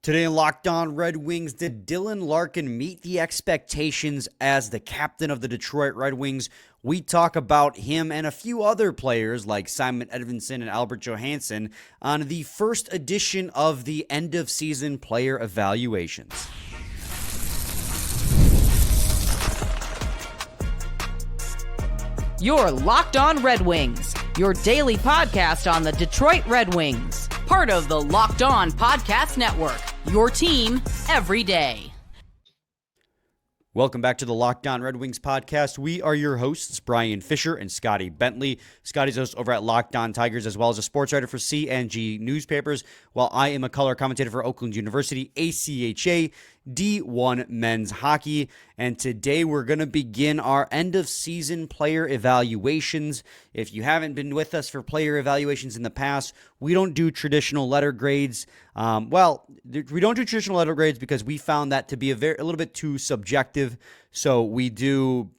Today in Locked On Red Wings, did Dylan Larkin meet the expectations as the captain of the Detroit Red Wings? We talk about him and a few other players like Simon Edvinsson and Albert Johansson on the first edition of the end-of-season player evaluations. You're Locked On Red Wings, your daily podcast on the Detroit Red Wings. Part of the Locked On Podcast Network, your team every day. Welcome back to the Locked On Red Wings podcast. We are your hosts, Brian Fisher and Scotty Bentley. Scotty's host over at Locked On Tigers, as well as a sports writer for CNG newspapers, while I am a color commentator for Oakland University, ACHA, D1 men's hockey. And today we're going to begin our end-of-season player evaluations. If you haven't been with us for player evaluations in the past, we don't do traditional letter grades. We don't do traditional letter grades because we found that to be a little bit too subjective. So we do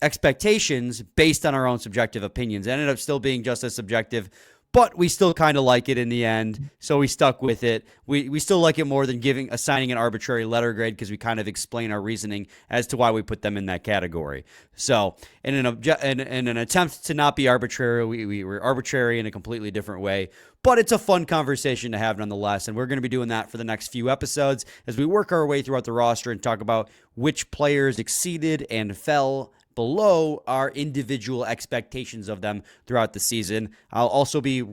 expectations based on our own subjective opinions. It ended up still being just as subjective, but we still kind of like it in the end, so we stuck with it. We still like it more than assigning an arbitrary letter grade because we kind of explain our reasoning as to why we put them in that category. So in an attempt to not be arbitrary, we were arbitrary in a completely different way. But it's a fun conversation to have nonetheless, and we're going to be doing that for the next few episodes as we work our way throughout the roster and talk about which players exceeded and fell below our individual expectations of them throughout the season. I'll also be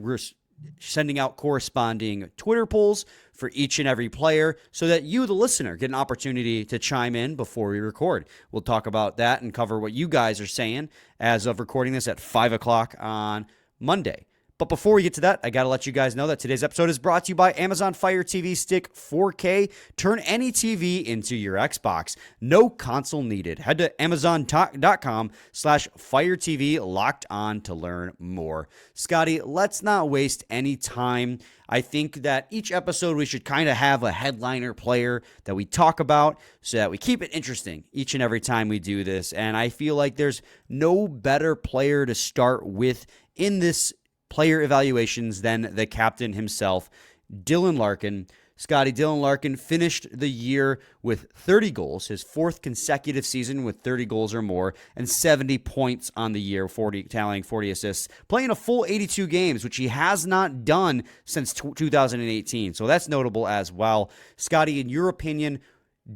sending out corresponding Twitter polls for each and every player so that you, the listener, get an opportunity to chime in before we record. We'll talk about that and cover what you guys are saying as of recording this at 5 o'clock on Monday. But before we get to that, I got to let you guys know that today's episode is brought to you by Amazon Fire TV Stick 4K. Turn any TV into your Xbox. No console needed. Head to Amazon.com/Fire TV Locked On to learn more. Scotty, let's not waste any time. I think that each episode we should kind of have a headliner player that we talk about so that we keep it interesting each and every time we do this. And I feel like there's no better player to start with in this player evaluations than the captain himself, Dylan Larkin. Scotty, Dylan Larkin finished the year with 30 goals, his fourth consecutive season with 30 goals or more, and 70 points on the year, tallying 40 assists, playing a full 82 games, which he has not done since 2018. So that's notable as well. Scotty, in your opinion,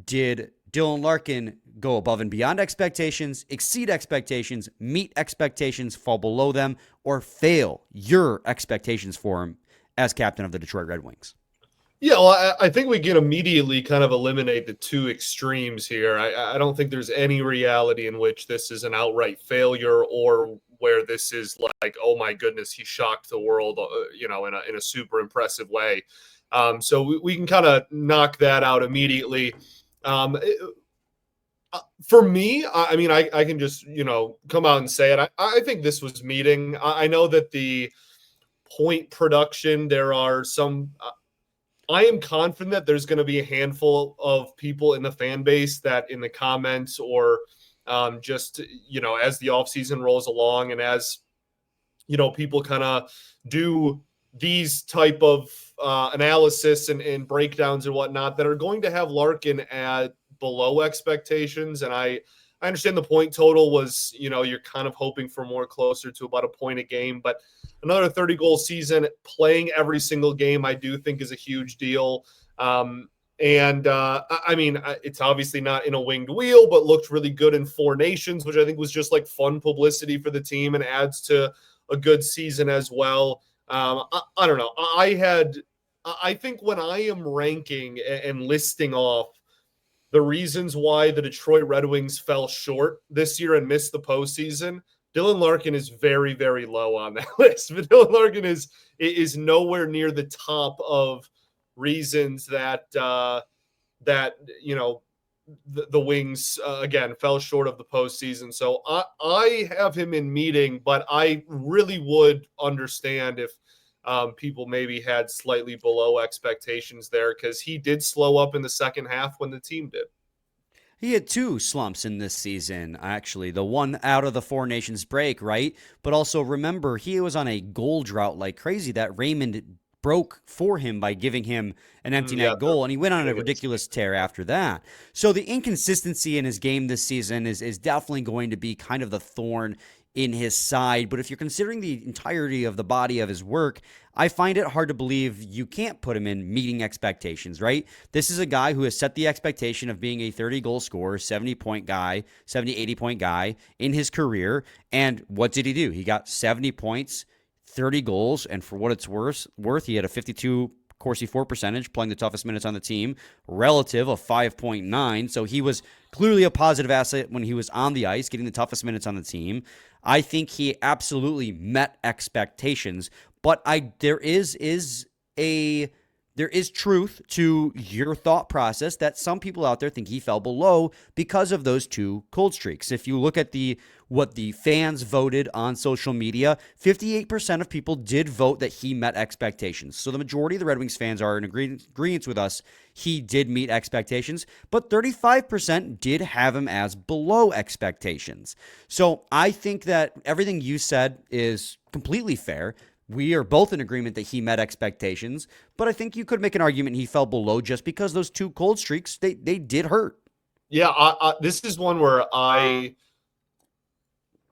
did Dylan Larkin go above and beyond expectations, exceed expectations, meet expectations, fall below them, or fail your expectations for him as captain of the Detroit Red Wings? Yeah, well, I think we can immediately kind of eliminate the two extremes here. I don't think there's any reality in which this is an outright failure or where this is like, oh my goodness, he shocked the world, in a super impressive way. So we can kind of knock that out immediately. For me, I can just, come out and say it. I think this was meeting. I know that the point production, there are some, I am confident that there's going to be a handful of people in the fan base that in the comments or as the offseason rolls along and as, people kind of do these type of analysis and breakdowns and whatnot that are going to have Larkin at below expectations. And I understand the point total was, you're kind of hoping for more closer to about a point a game, but another 30-goal season playing every single game, I do think is a huge deal. It's obviously not in a winged wheel, but looked really good in Four Nations, which I think was just like fun publicity for the team and adds to a good season as well. I don't know. I think when I am ranking and listing off the reasons why the Detroit Red Wings fell short this year and missed the postseason, Dylan Larkin is very, very low on that list. But Dylan Larkin is nowhere near the top of reasons that the Wings again fell short of the postseason. So I have him in meeting, but I really would understand if people maybe had slightly below expectations there because he did slow up in the second half when the team did. He had two slumps in this season, actually. The one out of the Four Nations break, right? But also remember, he was on a goal drought like crazy that Raymond broke for him by giving him an empty net Yeah, goal, and he went on a it is. ridiculous tear after that. So the inconsistency in his game this season is definitely going to be kind of the thorn in his side. But if you're considering the entirety of the body of his work, I find it hard to believe you can't put him in meeting expectations, right? This is a guy who has set the expectation of being a 30-goal scorer, 70-point guy, 70, 80-point guy in his career. And what did he do? He got 70 points, 30 goals, and for what it's worth, he had a 52 Corsi for percentage, playing the toughest minutes on the team, relative of 5.9. So he was clearly a positive asset when he was on the ice, getting the toughest minutes on the team. I think he absolutely met expectations, but there is truth to your thought process that some people out there think he fell below because of those two cold streaks. If you look at what the fans voted on social media, 58% of people did vote that he met expectations. So the majority of the Red Wings fans are in agreement with us. He did meet expectations, but 35% did have him as below expectations. So I think that everything you said is completely fair. We are both in agreement that he met expectations, but I think you could make an argument he fell below just because those two cold streaks, they did hurt. Yeah, this is one where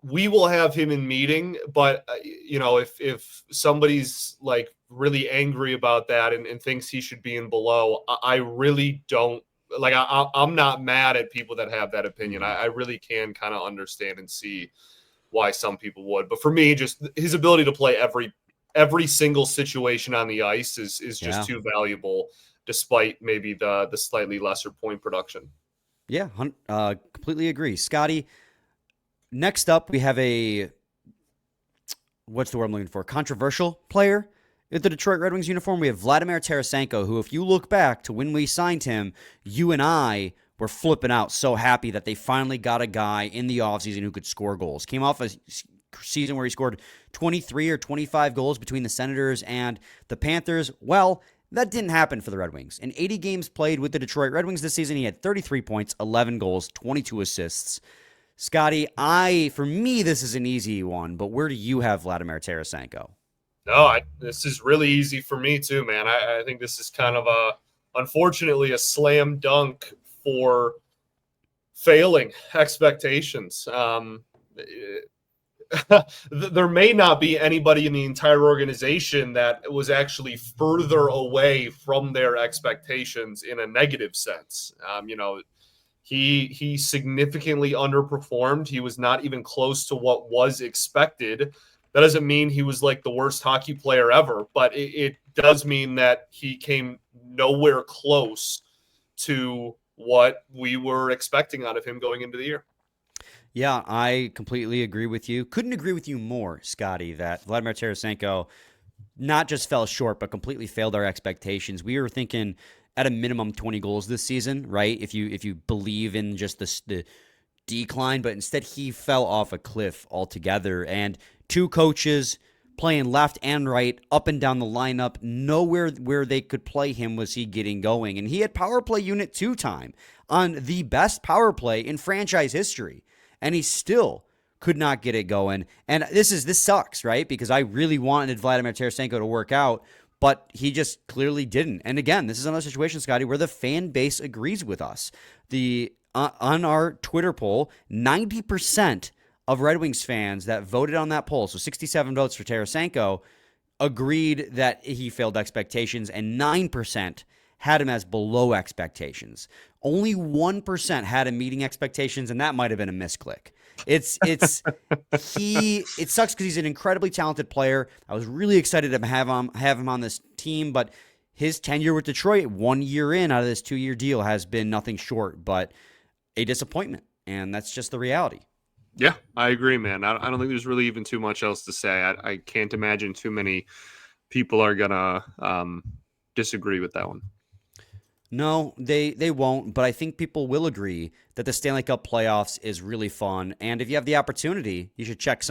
we will have him in meeting, but if somebody's like really angry about that and thinks he should be in below, I really don't like. I'm not mad at people that have that opinion. I really can kind of understand and see why some people would, but for me, just his ability to play every single situation on the ice is just too valuable, despite maybe the slightly lesser point production. Yeah, completely agree. Scotty, next up, we have what's the word I'm looking for? Controversial player in the Detroit Red Wings uniform. We have Vladimir Tarasenko, who, if you look back to when we signed him, you and I were flipping out so happy that they finally got a guy in the offseason who could score goals. Came off a season where he scored 23 or 25 goals between the Senators and the Panthers. Well, that didn't happen for the Red Wings. In 80 games played with the Detroit Red Wings this season, he had 33 points, 11 goals, 22 assists. Scotty, for me, this is an easy one, but where do you have Vladimir Tarasenko? No, this is really easy for me too, man. I think this is kind of unfortunately, a slam dunk for failing expectations. There may not be anybody in the entire organization that was actually further away from their expectations in a negative sense. He significantly underperformed. He was not even close to what was expected. That doesn't mean he was like the worst hockey player ever, but it does mean that he came nowhere close to what we were expecting out of him going into the year. Yeah, I completely agree with you. Couldn't agree with you more, Scotty, that Vladimir Tarasenko not just fell short, but completely failed our expectations. We were thinking at a minimum 20 goals this season, right? If you believe in just the decline, but instead he fell off a cliff altogether. And two coaches playing left and right, up and down the lineup, nowhere where they could play him was he getting going. And he had power play unit 2 time on the best power play in franchise history. And he still could not get it going. And this sucks, right? Because I really wanted Vladimir Tarasenko to work out, but he just clearly didn't. And again, this is another situation, Scotty, where the fan base agrees with us. On our Twitter poll, 90% of Red Wings fans that voted on that poll, so 67 votes for Tarasenko, agreed that he failed expectations, and 9% had him as below expectations. Only 1% had him meeting expectations, and that might have been a misclick. It sucks because he's an incredibly talented player. I was really excited to have him on this team, but his tenure with Detroit, 1 year in out of this 2-year deal, has been nothing short but a disappointment, and that's just the reality. Yeah, I agree, man. I don't think there's really even too much else to say. I can't imagine too many people are gonna disagree with that one. No, they won't, but I think people will agree that the Stanley Cup playoffs is really fun, and if you have the opportunity, you should check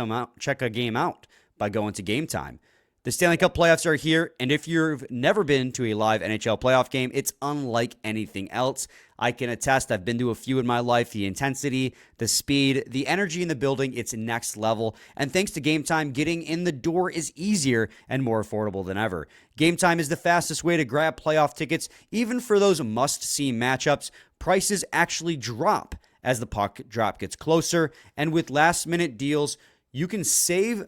a game out by going to Game Time. The Stanley Cup playoffs are here, and if you've never been to a live NHL playoff game, it's unlike anything else. I can attest, I've been to a few in my life. The intensity, the speed, the energy in the building, it's next level. And thanks to Game Time, getting in the door is easier and more affordable than ever. Game Time is the fastest way to grab playoff tickets, even for those must-see matchups. Prices actually drop as the puck drop gets closer, and with last-minute deals, you can save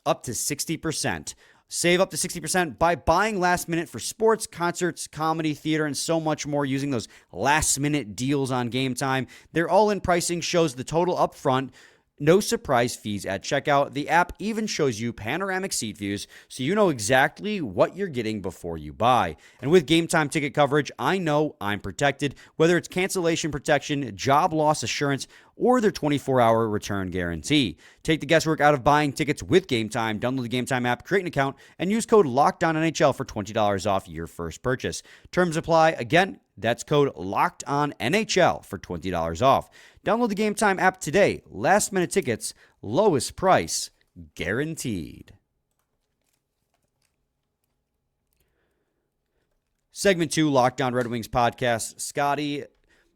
up to 60%. Save up to 60% by buying last minute for sports, concerts, comedy, theater, and so much more using those last minute deals on Game Time. Their all-in pricing shows the total up front. No surprise fees at checkout. The app even shows you panoramic seat views so you know exactly what you're getting before you buy. And with Game Time ticket coverage, I know I'm protected, whether it's cancellation protection, job loss assurance, or their 24-hour return guarantee. Take the guesswork out of buying tickets with Game Time. Download the Game Time app, create an account, and use code LOCKEDONNHL for $20 off your first purchase. Terms apply. Again, that's code LOCKEDONNHL for $20 off. Download the Game Time app today. Last minute tickets, lowest price, guaranteed. Segment 2, Locked On Red Wings podcast. Scotty,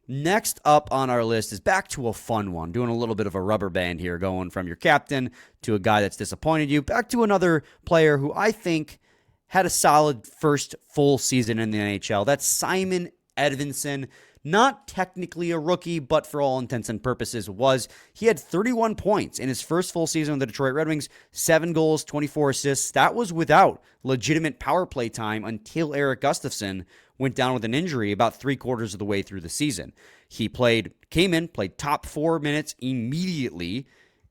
next up on our list is back to a fun one. Doing a little bit of a rubber band here, going from your captain to a guy that's disappointed you, back to another player who I think had a solid first full season in the NHL. That's Simon Edvinsson. Not technically a rookie, but for all intents and purposes was. He had 31 points in his first full season with the Detroit Red Wings, 7 goals, 24 assists. That was without legitimate power play time until Erik Gustafsson went down with an injury about 3/4 of the way through the season. He came in, played top 4 minutes immediately,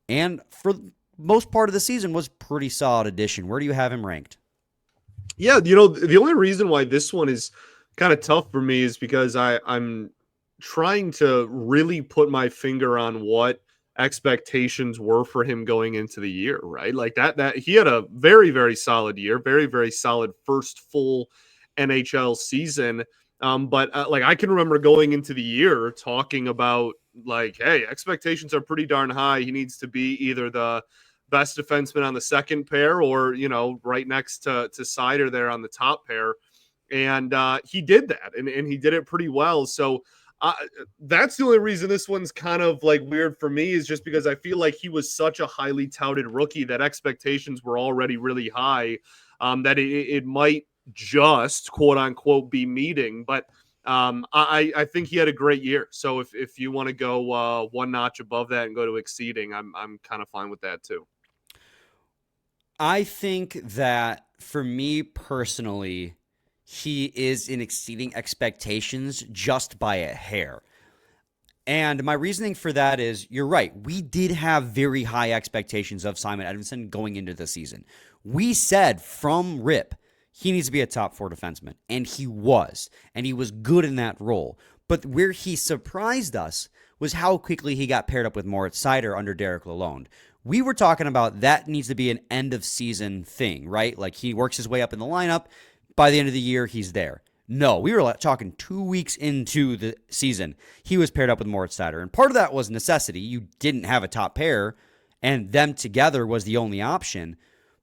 and for most part of the season was pretty solid addition. Where do you have him ranked? Yeah, the only reason why this one is kind of tough for me is because I'm trying to really put my finger on what expectations were for him going into the year, right? Like that he had a very, very solid year, very, very solid first full NHL season. But I can remember going into the year talking about like, hey, expectations are pretty darn high. He needs to be either the best defenseman on the second pair or, right next to Seider there on the top pair. And he did that, and he did it pretty well. So that's the only reason this one's kind of like weird for me, is just because I feel like he was such a highly touted rookie that expectations were already really high, that it might just quote unquote be meeting. But I think he had a great year. So if you want to go one notch above that and go to exceeding, I'm kind of fine with that too. I think that for me personally, he is in exceeding expectations just by a hair. And my reasoning for that is, you're right, we did have very high expectations of Simon Edvinsson going into the season. We said from rip, he needs to be a top 4 defenseman, and he was good in that role. But where he surprised us was how quickly he got paired up with Moritz Seider under Derek Lalonde. We were talking about that needs to be an end-of-season thing, right? Like he works his way up in the lineup. By the end of the year, he's there. No, we were talking 2 weeks into the season. He was paired up with Moritz Seider, and part of that was necessity. You didn't have a top pair, and them together was the only option.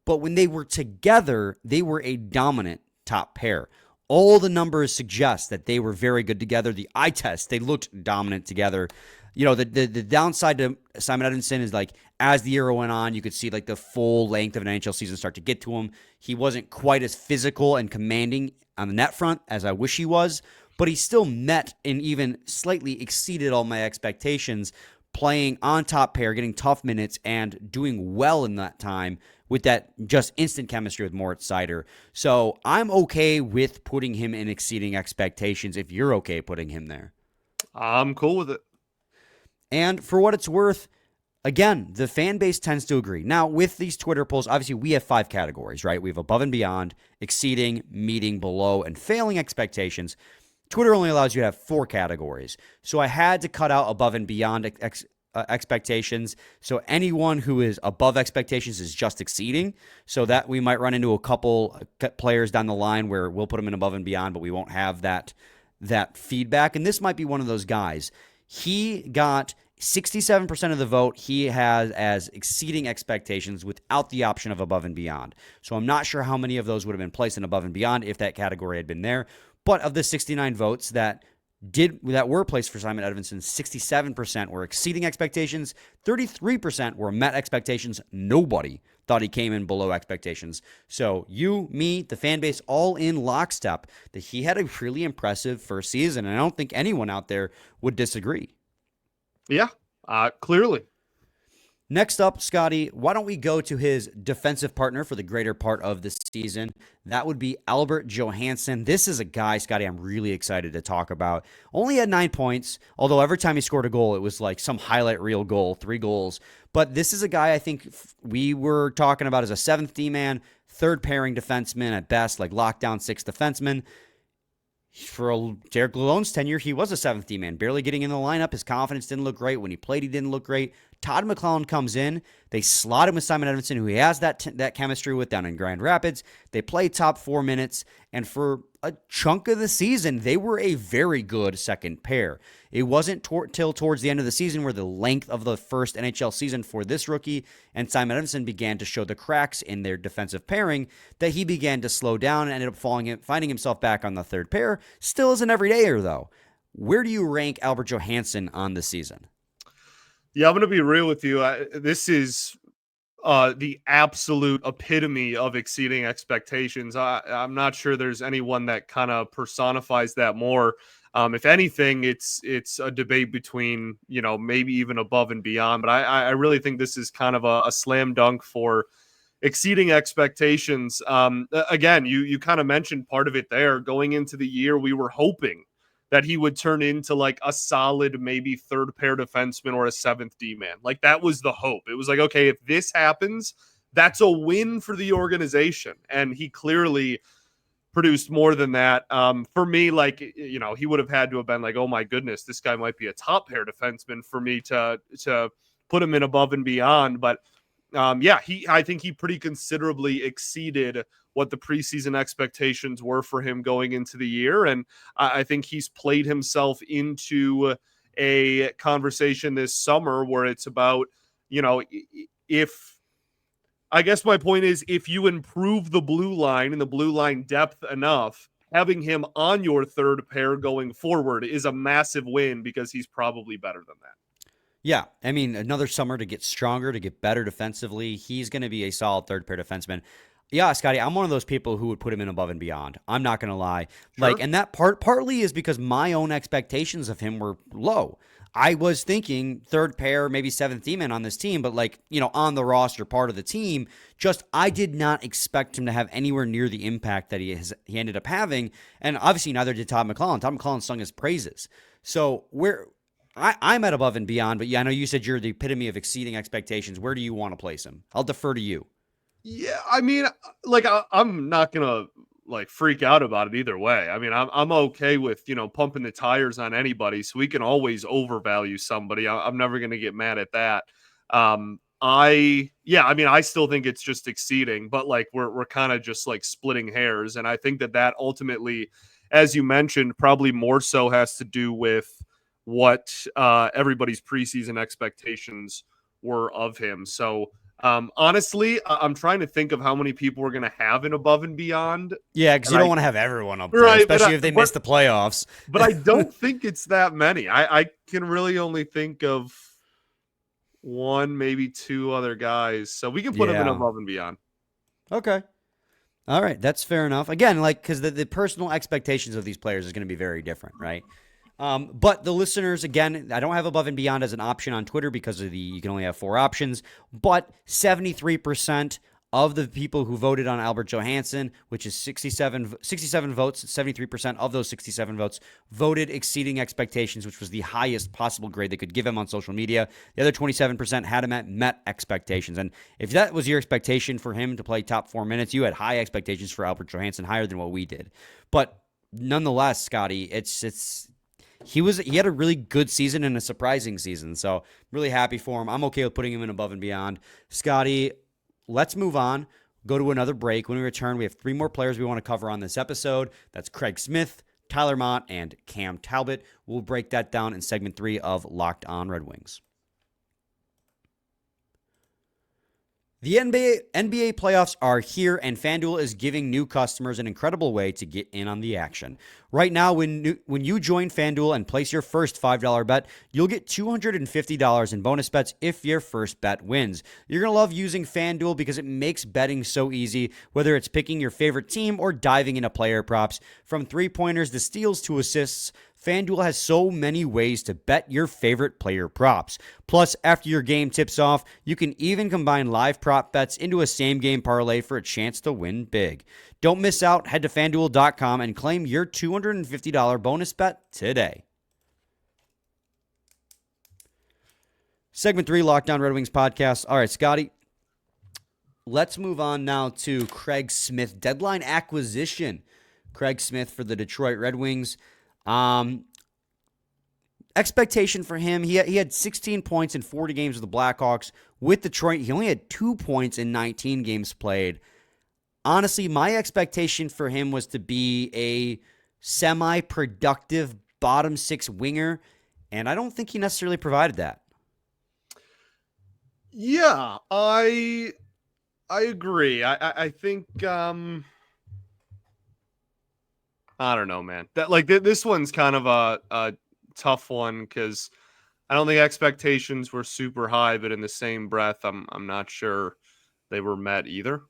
But when they were together, they were a dominant top pair. All the numbers suggest that they were very good together. The eye test, they looked dominant together. The downside to Simon Edvinsson is like as the year went on, you could see like the full length of an NHL season start to get to him. He wasn't quite as physical and commanding on the net front as I wish he was, but he still met and even slightly exceeded all my expectations, playing on top pair, getting tough minutes, and doing well in that time with that just instant chemistry with Moritz Seider. So I'm okay with putting him in exceeding expectations if you're okay putting him there. I'm cool with it. And for what it's worth, again, the fan base tends to agree. Now, with these Twitter polls, obviously we have 5 categories, right? We have above and beyond, exceeding, meeting, below, and failing expectations. Twitter only allows you to have 4 categories. So I had to cut out above and beyond expectations. So anyone who is above expectations is just exceeding. So that we might run into a couple players down the line where we'll put them in above and beyond, but we won't have that feedback. And this might be one of those guys. He got 67% of the vote he has as exceeding expectations without the option of above and beyond. So I'm not sure how many of those would have been placed in above and beyond if that category had been there. But of the 69 votes that were placed for Simon Edvinsson, 67% were exceeding expectations, 33% were met expectations. Nobody thought he came in below expectations. So you, me, the fan base, all in lockstep that he had a really impressive first season, and I don't think anyone out there would disagree. Yeah, clearly. Next up, Scotty, why don't we go to his defensive partner for the greater part of the season? That would be Albert Johansson. This is a guy, Scotty, I'm really excited to talk about. Only had 9 points, although every time he scored a goal, it was like some highlight reel goal, 3 goals. But this is a guy I think we were talking about as a 7th D-man, 3rd pairing defenseman at best, like lockdown 6th defenseman. For Derek Lalonde's tenure, he was a 7th D-man, barely getting in the lineup. His confidence didn't look great. When he played, he didn't look great. Todd McLellan comes in. They slot him with Simon Edvinsson, who he has that chemistry with down in Grand Rapids. They play top 4 minutes, and for a chunk of the season, they were a very good second pair. It wasn't till towards the end of the season where the length of the first NHL season for this rookie and Simon Edvinsson began to show the cracks in their defensive pairing that he began to slow down and ended up finding himself back on the 3rd pair. Still is an everydayer, though. Where do you rank Albert Johansson on the season? Yeah, I'm going to be real with you. This is the absolute epitome of exceeding expectations. I'm not sure there's anyone that kind of personifies that more. If anything, it's a debate between, maybe even above and beyond. But I really think this is kind of a slam dunk for exceeding expectations. Again, you kind of mentioned part of it there. Going into the year, we were hoping that he would turn into like a solid, maybe 3rd pair defenseman or a 7th D-man. Like that was the hope. It was like, okay, if this happens, that's a win for the organization. And he clearly produced more than that. For me, like, he would have had to have been like, oh my goodness, this guy might be a top pair defenseman for me to put him in above and beyond. But I think he pretty considerably exceeded what the preseason expectations were for him going into the year. And I think he's played himself into a conversation this summer where it's about, I guess my point is, if you improve the blue line and the blue line depth enough, having him on your 3rd pair going forward is a massive win because he's probably better than that. Yeah, I mean, another summer to get stronger, to get better defensively. He's going to be a solid 3rd pair defenseman. Yeah, Scotty, I'm one of those people who would put him in above and beyond. I'm not going to lie. Sure. And that partly is because my own expectations of him were low. I was thinking 3rd pair, maybe 7th D-man on this team, but on the roster, part of the team, I did not expect him to have anywhere near the impact that he ended up having. And obviously neither did Todd McLellan. Todd McLellan sung his praises. So I'm at above and beyond, but yeah, I know you said you're the epitome of exceeding expectations. Where do you want to place him? I'll defer to you. Yeah, I mean, like, I'm not gonna freak out about it either way. I mean, I'm okay with pumping the tires on anybody, so we can always overvalue somebody. I'm never gonna get mad at that. I still think it's just exceeding, but we're kind of just splitting hairs, and I think that ultimately, as you mentioned, probably more so has to do with what everybody's preseason expectations were of him. So. Honestly, I'm trying to think of how many people we're going to have in above and beyond. Yeah, because you don't want to have everyone up there, especially if they miss the playoffs. But I don't think it's that many. I can really only think of 1, maybe 2 other guys. So we can put them in above and beyond. Okay. All right. That's fair enough. Again, because the personal expectations of these players is going to be very different, right? But the listeners, again, I don't have above and beyond as an option on Twitter because you can only have 4 options, but 73% of the people who voted on Albert Johansson, which is 67 votes, 73% of those 67 votes voted exceeding expectations, which was the highest possible grade they could give him on social media. The other 27% had him at met expectations. And if that was your expectation for him to play top 4 minutes, you had high expectations for Albert Johansson, higher than what we did. But nonetheless, Scotty, he had a really good season and a surprising season, so really happy for him. I'm okay with putting him in above and beyond. Scotty, let's move on, go to another break. When we return, we have 3 more players we want to cover on this episode. That's Craig Smith, Tyler Motte, and Cam Talbot. We'll break that down in segment 3 of Locked On Red Wings. The NBA playoffs are here, and FanDuel is giving new customers an incredible way to get in on the action. Right now, when you join FanDuel and place your first $5 bet, you'll get $250 in bonus bets if your first bet wins. You're going to love using FanDuel because it makes betting so easy, whether it's picking your favorite team or diving into player props. From three-pointers to steals to assists, FanDuel has so many ways to bet your favorite player props. Plus, after your game tips off, you can even combine live prop bets into a same-game parlay for a chance to win big. Don't miss out. Head to FanDuel.com and claim your $250 bonus bet today. Segment 3, Lockdown Red Wings podcast. All right, Scotty, let's move on now to Craig Smith. Deadline acquisition. Craig Smith for the Detroit Red Wings. Expectation for him, he had 16 points in 40 games with the Blackhawks. With Detroit, he only had 2 points in 19 games played. Honestly, my expectation for him was to be a semi-productive bottom six winger, and I don't think he necessarily provided that. Yeah, I agree. I think I don't know, man. This one's kind of a tough one because I don't think expectations were super high, but in the same breath, I'm not sure they were met either.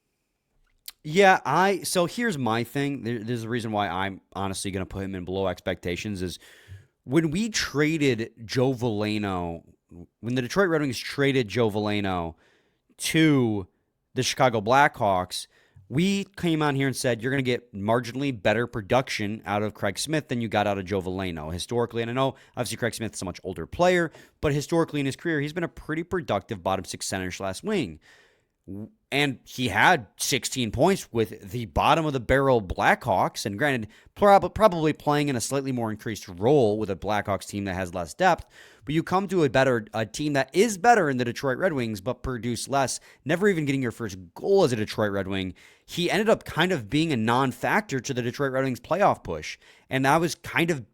Yeah, so here's my thing. There's a reason why I'm honestly going to put him in below expectations is when we traded Joe Veleno, when the Detroit Red Wings traded Joe Veleno to the Chicago Blackhawks, we came on here and said, you're going to get marginally better production out of Craig Smith than you got out of Joe Veleno historically. And I know, obviously, Craig Smith is a much older player, but historically in his career, he's been a pretty productive bottom six center/wing. And he had 16 points with the bottom of the barrel Blackhawks. And granted, probably playing in a slightly more increased role with a Blackhawks team that has less depth. But you come to a team that is better in the Detroit Red Wings, but produce less, never even getting your first goal as a Detroit Red Wing. He ended up kind of being a non-factor to the Detroit Red Wings playoff push. And I was kind of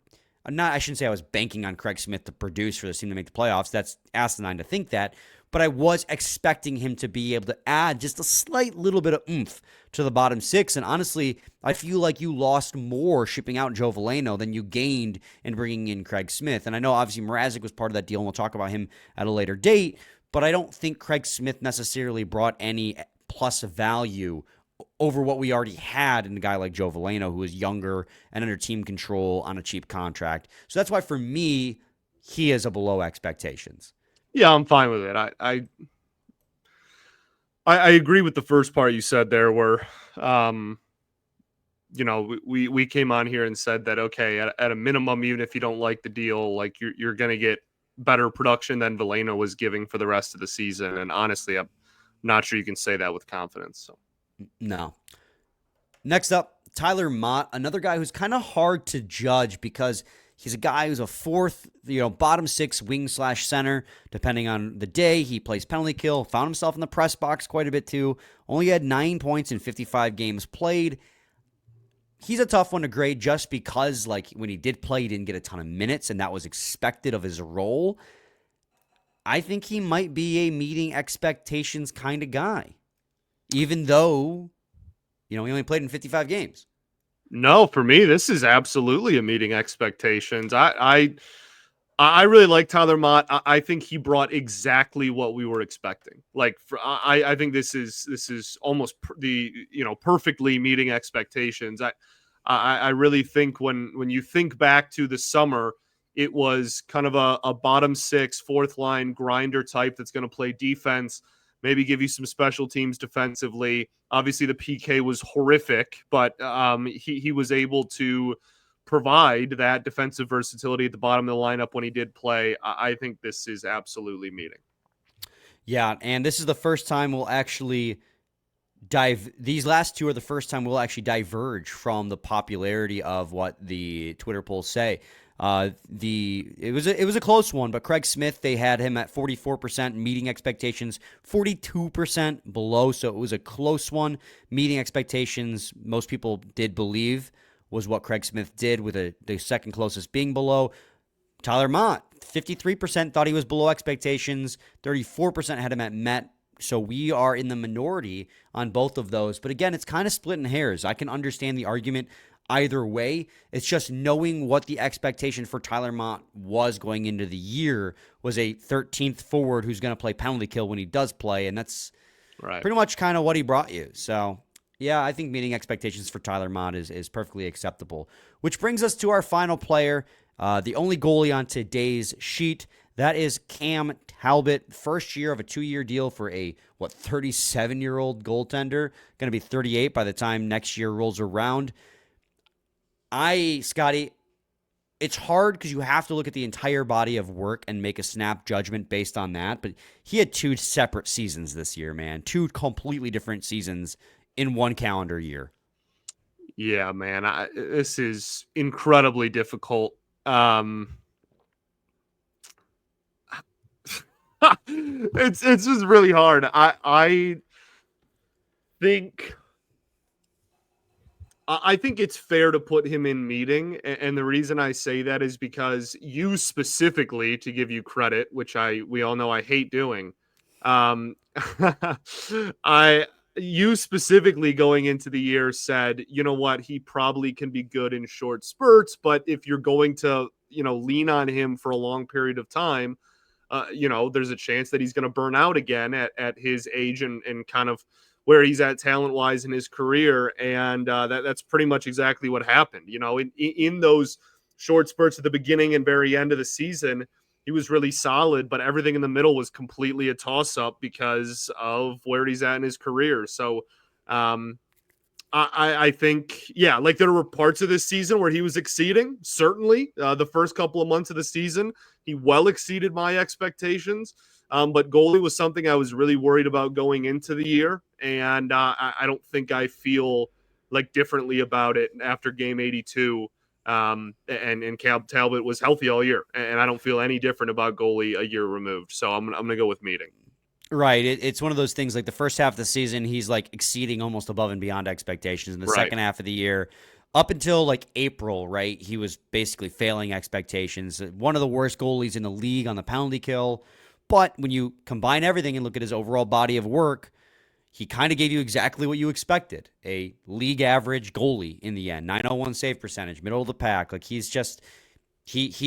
I shouldn't say I was banking on Craig Smith to produce for this team to make the playoffs. That's asinine to think that. But I was expecting him to be able to add just a slight little bit of oomph to the bottom six. And honestly, I feel like you lost more shipping out Joe Veleno than you gained in bringing in Craig Smith. And I know obviously Mrazek was part of that deal, and we'll talk about him at a later date. But I don't think Craig Smith necessarily brought any plus value over what we already had in a guy like Joe Veleno, who is younger and under team control on a cheap contract. So that's why for me, he is a below expectations. Yeah, I'm fine with it. I agree with the first part you said there where, we came on here and said that, okay, at a minimum, even if you don't like the deal, like you're going to get better production than Veleno was giving for the rest of the season. And honestly, I'm not sure you can say that with confidence. So. No. Next up, Tyler Motte, another guy who's kind of hard to judge because he's a guy who's a fourth, bottom six wing/center, depending on the day. He plays penalty kill, found himself in the press box quite a bit too. Only had 9 points in 55 games played. He's a tough one to grade just because, when he did play, he didn't get a ton of minutes, and that was expected of his role. I think he might be a meeting expectations kind of guy, even though, he only played in 55 games. No, for me, this is absolutely a meeting expectations. I really like Tyler Motte. I think he brought exactly what we were expecting. I think this is almost perfectly meeting expectations. I really think when you think back to the summer, it was kind of a bottom six, fourth line grinder type that's going to play defense, maybe give you some special teams defensively. Obviously, the PK was horrific, but he was able to provide that defensive versatility at the bottom of the lineup when he did play. I think this is absolutely meeting. Yeah, and this is the first time we'll actually these last two are the first time we'll actually diverge from the popularity of what the Twitter polls say. It was a close one, but Craig Smith, they had him at 44% meeting expectations, 42% below, so it was a close one. Meeting expectations, most people did believe was what Craig Smith did, with the second closest being below. Tyler Motte, 53% thought he was below expectations, 34% had him at met. So we are in the minority on both of those. But again, it's kind of splitting hairs. I can understand the argument either way. It's just knowing what the expectation for Tyler Motte was going into the year was a 13th forward who's going to play penalty kill when he does play. And that's pretty much kind of what he brought you. So yeah, I think meeting expectations for Tyler Motte is perfectly acceptable. Which brings us to our final player, the only goalie on today's sheet. That is Cam Talbot, first year of a 2-year deal for a, 37-year-old goaltender. Going to be 38 by the time next year rolls around. Scotty, it's hard because you have to look at the entire body of work and make a snap judgment based on that. But he had 2 separate seasons this year, man. 2 completely different seasons in 1 calendar year. Yeah, man. This is incredibly difficult. It's just really hard. I think it's fair to put him in meeting, and the reason I say that is because you specifically, to give you credit, which we all know I hate doing, you specifically going into the year said, you know what, he probably can be good in short spurts, but if you're going to, lean on him for a long period of time, there's a chance that he's going to burn out again at his age and kind of where he's at talent-wise in his career. And that's pretty much exactly what happened. In those short spurts at the beginning and very end of the season, he was really solid, but everything in the middle was completely a toss-up because of where he's at in his career. So I think, like there were parts of this season where he was exceeding, certainly. The first couple of months of the season, he well exceeded my expectations. But goalie was something I was really worried about going into the year. And I don't think I feel like differently about it after game 82. And Cam Talbot was healthy all year. And I don't feel any different about goalie a year removed. So I'm going to go with meeting. Right. It's one of those things like the first half of the season, he's like exceeding almost above and beyond expectations. In the second half of the year, up until like April, right, he was basically failing expectations. One of the worst goalies in the league on the penalty kill. But when you combine everything and look at his overall body of work, he kind of gave you exactly what you expected. A league average goalie in the end, 901 save percentage, middle of the pack. Like he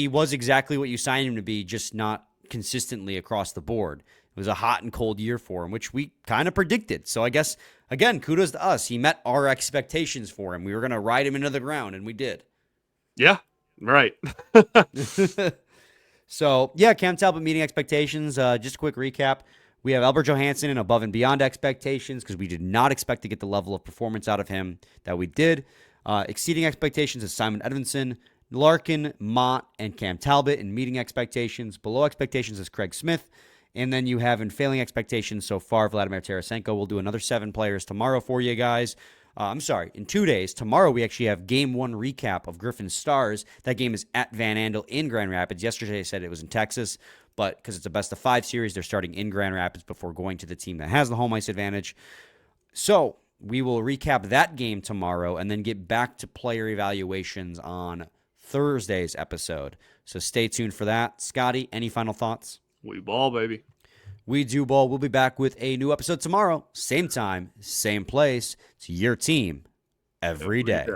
was exactly what you signed him to be, just not consistently across the board. It was a hot and cold year for him, which we kind of predicted. So I guess, again, kudos to us. He met our expectations for him. We were going to ride him into the ground, and we did. Yeah, right. So, yeah, Cam Talbot meeting expectations. Just a quick recap. We have Albert Johansson in above and beyond expectations because we did not expect to get the level of performance out of him that we did. Exceeding expectations is Simon Edvinsson, Larkin, Motte, and Cam Talbot in meeting expectations. Below expectations is Craig Smith. And then you have in failing expectations so far, Vladimir Tarasenko. We'll do another 7 players tomorrow for you guys. In 2 days. Tomorrow we actually have Game 1 recap of Griffin Stars. That game is at Van Andel in Grand Rapids. Yesterday I said it was in Texas, but because it's a best-of-5 series, they're starting in Grand Rapids before going to the team that has the home ice advantage. So we will recap that game tomorrow and then get back to player evaluations on Thursday's episode. So stay tuned for that. Scotty, any final thoughts? We ball, baby. We do ball. We'll be back with a new episode tomorrow. Same time, same place. It's your team every day.